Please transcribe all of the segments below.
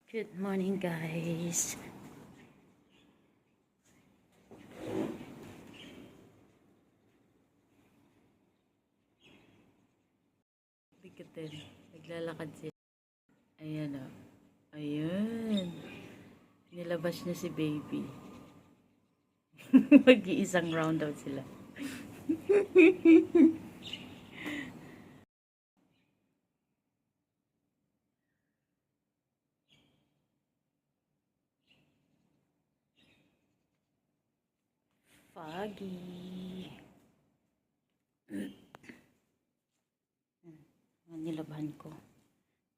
Good morning, guys. Bigatan. Naglalakad sila. Ayan o. Ayan. Nilabas niya si baby. Mag-iisang round daw sila. Foggy. Nilabahan ko.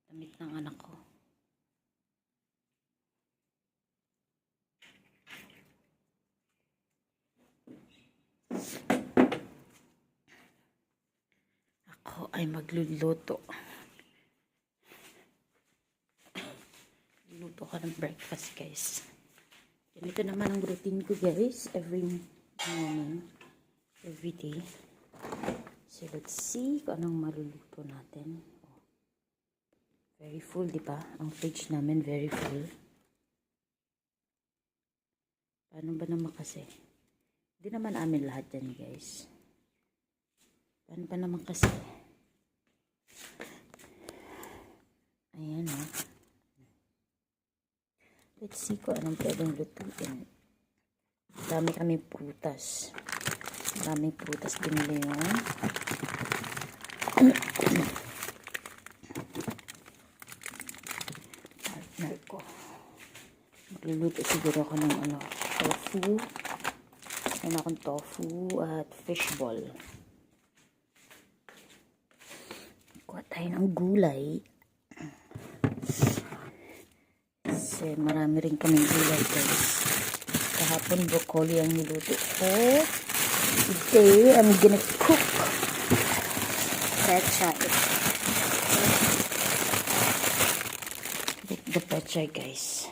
Damit ng anak ko. Ako ay magluluto. Luto ka ng breakfast, guys. Ganito naman ang routine ko, guys. Every morning. Every day. So, let's see kung anong maluluto natin. Very full, di ba? Ang fridge namin, very full. Paano ba naman kasi? Hindi naman amin lahat yan, guys. Paano ba naman kasi? Ayan, ha. Let's see kung anong pwedeng lutuin. Dami kami prutas. Maraming prutas binili yun. Partner ko. Magluluto siguro ako ng tofu. Meron akong tofu at fishball. Kuha tayo ng gulay. Kasi marami rin kaming gulay, guys. Kahapon broccoli ang niluto ko. Today, I'm gonna cook pechay. The pechay, guys.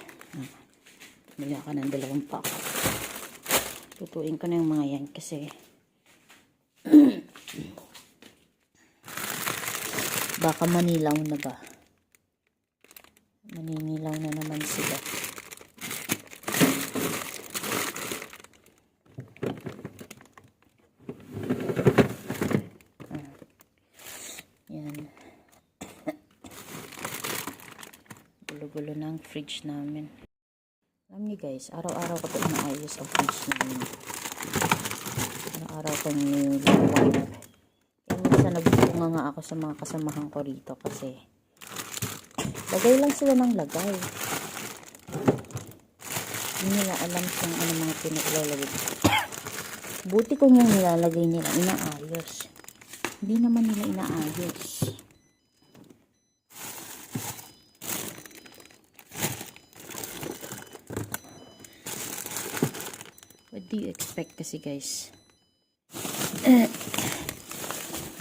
Bumili ka ng 2 pako. Tutuin ko na yung mga yan kasi baka manilaw na ba? Maninilaw na naman sila. Yan. Gulo-gulo ng fridge namin. Alam niyo, guys, araw-araw ko ito inaayos ang fridge namin. Araw-araw ko niliwipe. Kaya minsan nagbubunga nga ako sa mga kasamahan ko rito kasi lagay lang sila ng lagay. Hindi nila alam kung ano mga pinaglalagay. Buti kung yung nilalagay nila inaayos. Hindi naman nila inaayos. What do you expect kasi, guys?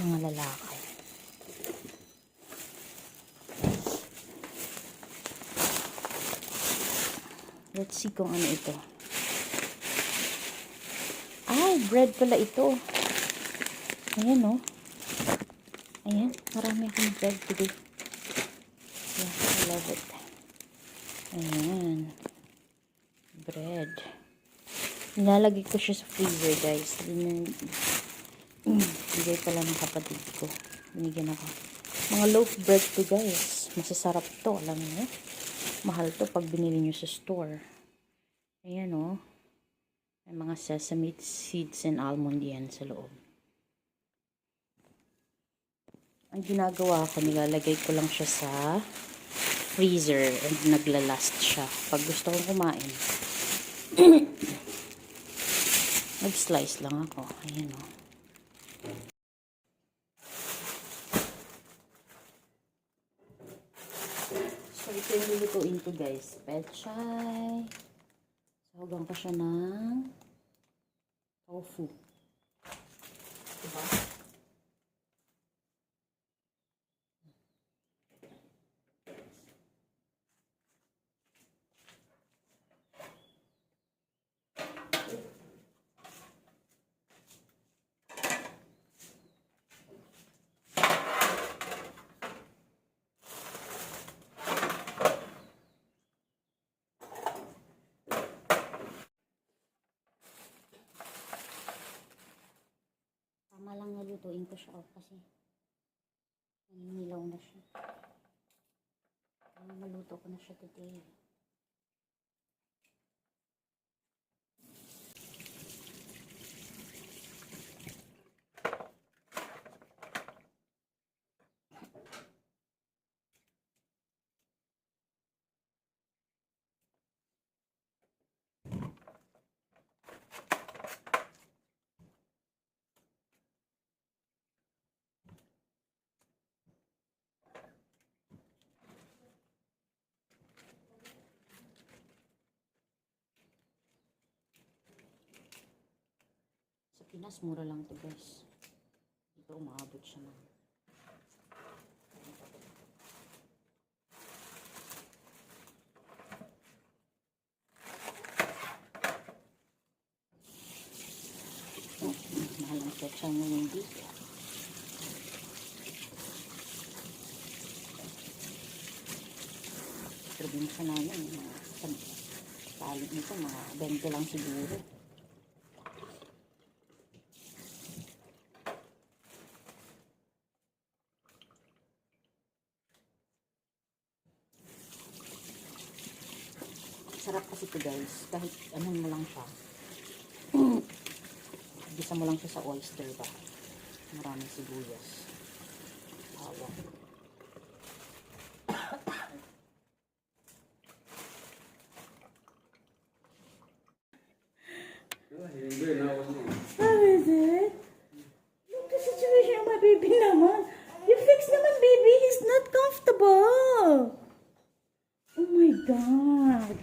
Mga lalaki. Let's see kung ano ito. Ay, bread pala ito. Ayan, oh. Ayan, marami akong bread today. Yeah, I love it. Ayan. Bread. Nilalagay ko siya sa freezer, guys. Bigay pala ng kapatid ko. Binigyan ako. Mga loaf bread to, guys. Masasarap to, alam niyo. Mahal to pag binili nyo sa store. Ayan, oh. May mga sesame seeds and almond yan sa loob. Ang ginagawa ko, nilalagay ko lang siya sa freezer and naglalast siya. Pag gusto kong kumain, nag-slice lang ako. Ayan, oh. So, ito yung lulutuin ko, guys. Pechay. Sahugan ko siya ng tofu. Diba? araw kasi naninilaw na siya. Kaya maluto ko na siya today. Sa Pinas, mura lang to guys. Dito umaabot siya ng mahal ang petsa ngayon dito. Probinsya namin, talit nito, mga 20 lang siguro. Sarap kasi ito guys, kahit anong mo lang siya. Gisa mo lang siya sa oyster ba. Maraming sibuyas. Bawang. How is it? Look the situation of my baby naman. You fix naman baby, he's not comfortable. Oh my god.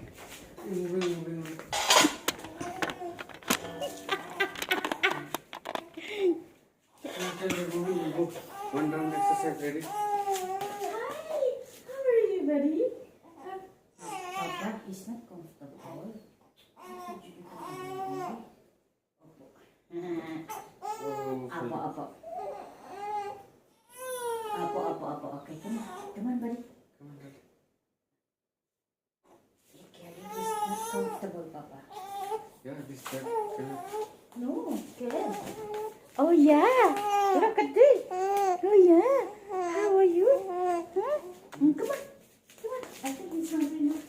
One round exercise ready? Hi, how are you buddy? Papa is not comfortable. Apo, apo. Apo, apo, apo. Okay, come on. Come on, buddy. Come on, Dad. Take care. He's not comfortable, Papa. Yeah, this Dad. No, good. Oh yeah, look at this. Oh yeah, how are you? Huh? Come on, come on. I think he's hungry now.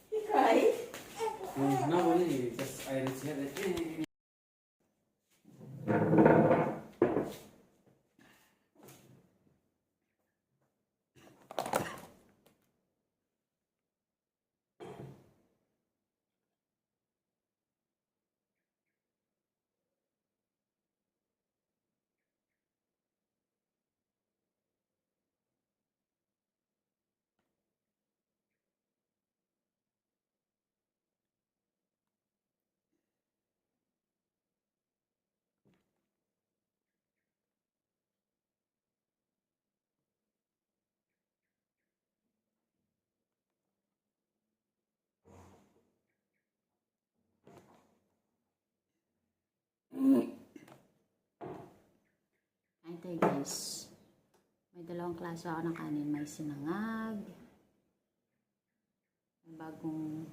He cried. No, only just I reach here. Ay, tayo guys. May dalawang klase ako ng kanin. May sinangag. May bagong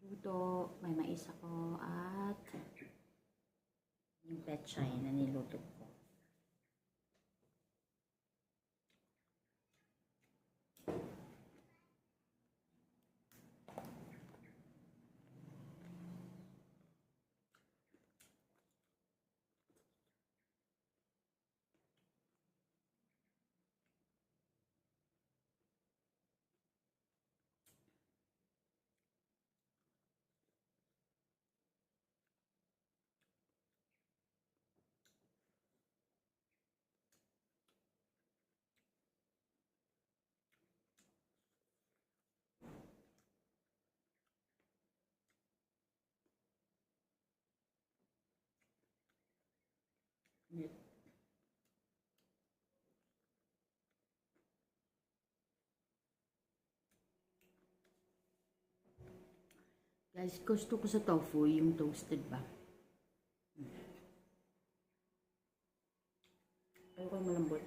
luto. May mais ako. At yung pechay na niluto ko. Guys, gusto ko sa tofu, yung toasted ba? Ayaw ko malambot.